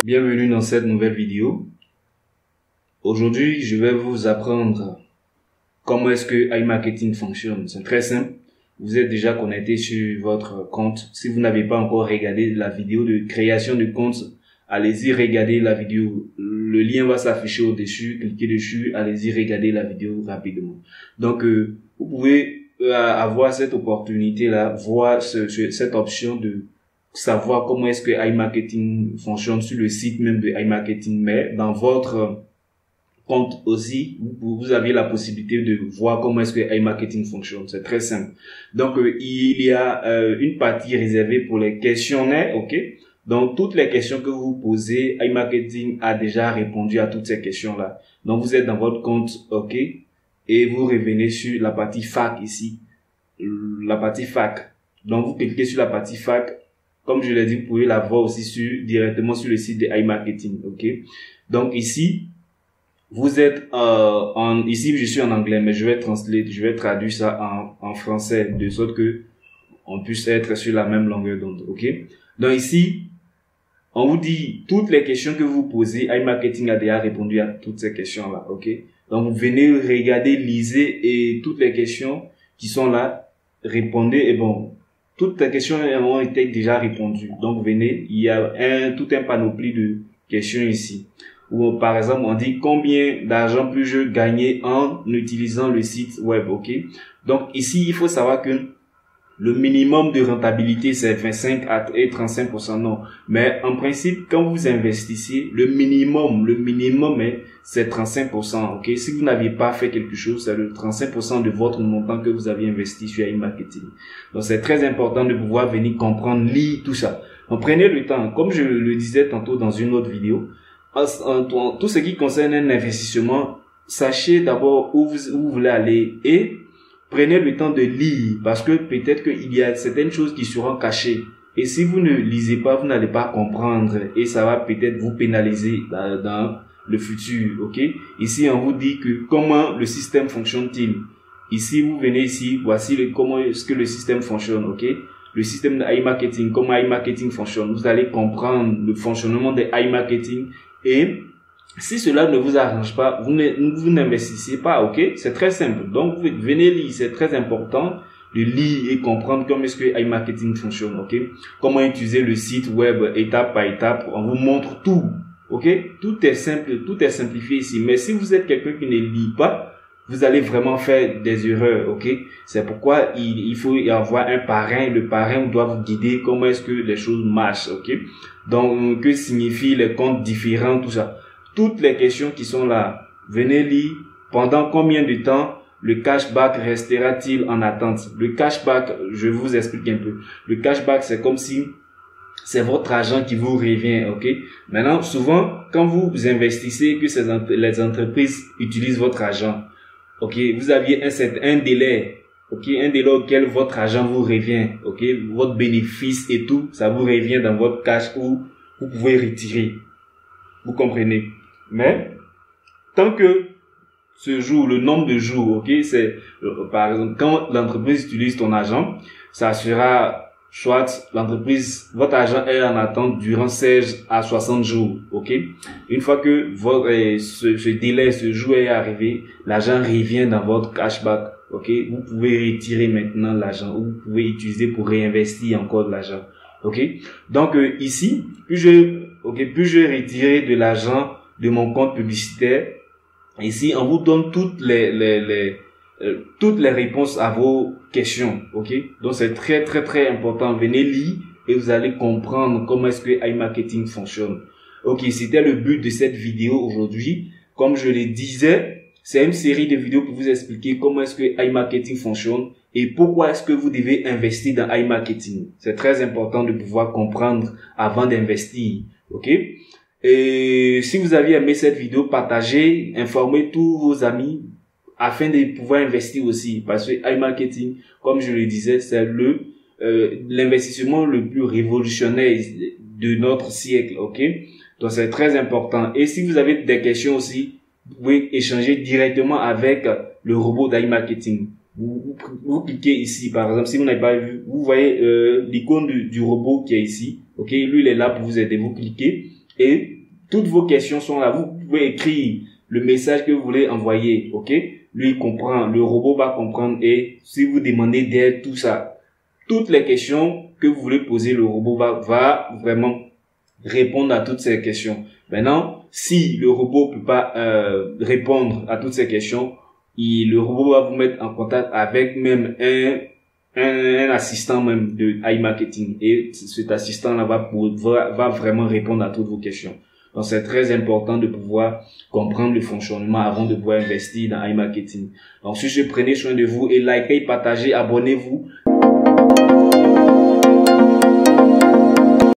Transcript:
Bienvenue dans cette nouvelle vidéo. Aujourd'hui, je vais vous apprendre comment est-ce que iMarketing fonctionne. C'est très simple. Vous êtes déjà connecté sur votre compte. Si vous n'avez pas encore regardé la vidéo de création de compte, allez-y regarder la vidéo. Le lien va s'afficher au-dessus. Cliquez dessus. Allez-y regarder la vidéo rapidement. Donc, vous pouvez avoir cette opportunité-là, voir cette option de savoir comment est-ce que iMarketing fonctionne sur le site même de iMarketing, mais dans votre compte aussi, vous avez la possibilité de voir comment est-ce que iMarketing fonctionne. C'est très simple. Donc, il y a une partie réservée pour les questionnaires, ok? Donc, toutes les questions que vous posez, iMarketing a déjà répondu à toutes ces questions-là. Donc, vous êtes dans votre compte, ok? Et vous revenez sur la partie FAQ ici. La partie FAQ. Donc, vous cliquez sur la partie FAQ. Comme je l'ai dit, vous pouvez la voir aussi directement sur le site de iMarketing, ok? Donc ici, vous êtes ici je suis en anglais, mais je vais traduire ça en français de sorte que on puisse être sur la même longueur d'onde, ok? Donc ici, on vous dit toutes les questions que vous posez, iMarketing a déjà répondu à toutes ces questions-là, ok? Donc vous venez regarder, lisez et toutes les questions qui sont là, répondez et bon. Toutes les questions ont été déjà répondues. Donc, venez, il y a tout un panoplie de questions ici. Où, par exemple, on dit combien d'argent puis-je gagner en utilisant le site web, ok? Donc, ici, il faut savoir que le minimum de rentabilité, c'est 25 et 35%, non. Mais, en principe, quand vous investissez, le minimum, c'est 35%, ok? Si vous n'aviez pas fait quelque chose, c'est le 35% de votre montant que vous avez investi sur iMarketing. Donc, c'est très important de pouvoir venir comprendre, lire tout ça. Donc, prenez le temps. Comme je le disais tantôt dans une autre vidéo, en tout ce qui concerne un investissement, sachez d'abord où vous voulez aller et prenez le temps de lire parce que peut-être qu'il y a certaines choses qui seront cachées. Et si vous ne lisez pas, vous n'allez pas comprendre et ça va peut-être vous pénaliser dans le futur, ok? Ici, on vous dit que comment le système fonctionne-t-il? Ici, vous venez ici, voici comment est-ce que le système fonctionne, ok? Le système de iMarketing, comment iMarketing fonctionne. Vous allez comprendre le fonctionnement de iMarketing et si cela ne vous arrange pas, vous n'investissez pas, ok? C'est très simple. Donc, vous venez lire, c'est très important de lire et comprendre comment est-ce que iMarketing fonctionne, ok? Comment utiliser le site web étape par étape. On vous montre tout, ok? Tout est simple, tout est simplifié ici. Mais si vous êtes quelqu'un qui ne lit pas, vous allez vraiment faire des erreurs, ok? C'est pourquoi il faut y avoir un parrain. Le parrain doit vous guider comment est-ce que les choses marchent, ok? Donc, que signifient les comptes différents, tout ça. Toutes les questions qui sont là, venez lire. Pendant combien de temps le cashback restera-t-il en attente? Le cashback, je vous explique un peu. Le cashback, c'est comme si c'est votre argent qui vous revient, ok? Maintenant, souvent, quand vous investissez, que les entreprises utilisent votre argent, ok? Vous aviez un délai, ok? Un délai auquel votre argent vous revient, ok? Votre bénéfice et tout, ça vous revient dans votre cash où vous pouvez retirer. Vous comprenez? Mais, tant que ce jour, le nombre de jours, ok, c'est, par exemple, quand l'entreprise utilise ton argent, ça sera, soit votre argent est en attente durant 16 à 60 jours, ok. Une fois que ce délai, ce jour est arrivé, l'argent revient dans votre cashback, ok. Vous pouvez retirer maintenant l'argent, ou vous pouvez utiliser pour réinvestir encore de l'argent, ok. Donc, ici, puis-je retirer de l'argent de mon compte publicitaire. Ici, on vous donne toutes les réponses à vos questions, ok? Donc, c'est très, très, très important. Venez lire et vous allez comprendre comment est-ce que iMarketing fonctionne. Ok, c'était le but de cette vidéo aujourd'hui. Comme je le disais, c'est une série de vidéos pour vous expliquer comment est-ce que iMarketing fonctionne et pourquoi est-ce que vous devez investir dans iMarketing. C'est très important de pouvoir comprendre avant d'investir, ok? Et si vous avez aimé cette vidéo, partagez, informez tous vos amis afin de pouvoir investir aussi. Parce que iMarketing, comme je le disais, c'est l'investissement le plus révolutionnaire de notre siècle, ok? Donc c'est très important. Et si vous avez des questions aussi, vous pouvez échanger directement avec le robot d'iMarketing. Vous cliquez ici, par exemple, si vous n'avez pas vu, vous voyez l'icône du robot qui est ici, ok? Lui, il est là pour vous aider. Vous cliquez. et toutes vos questions sont là. Vous pouvez écrire le message que vous voulez envoyer, ok? Lui, il comprend, le robot va comprendre, et si vous demandez d'aide, tout ça, toutes les questions que vous voulez poser, le robot va vraiment répondre à toutes ces questions. Maintenant, si le robot peut pas répondre à toutes ces questions, le robot va vous mettre en contact avec même un assistant même de iMarketing, et cet assistant-là va vraiment répondre à toutes vos questions. Donc, c'est très important de pouvoir comprendre le fonctionnement avant de pouvoir investir dans iMarketing. Donc, sur ce, prenez soin de vous et likez, partagez, abonnez-vous.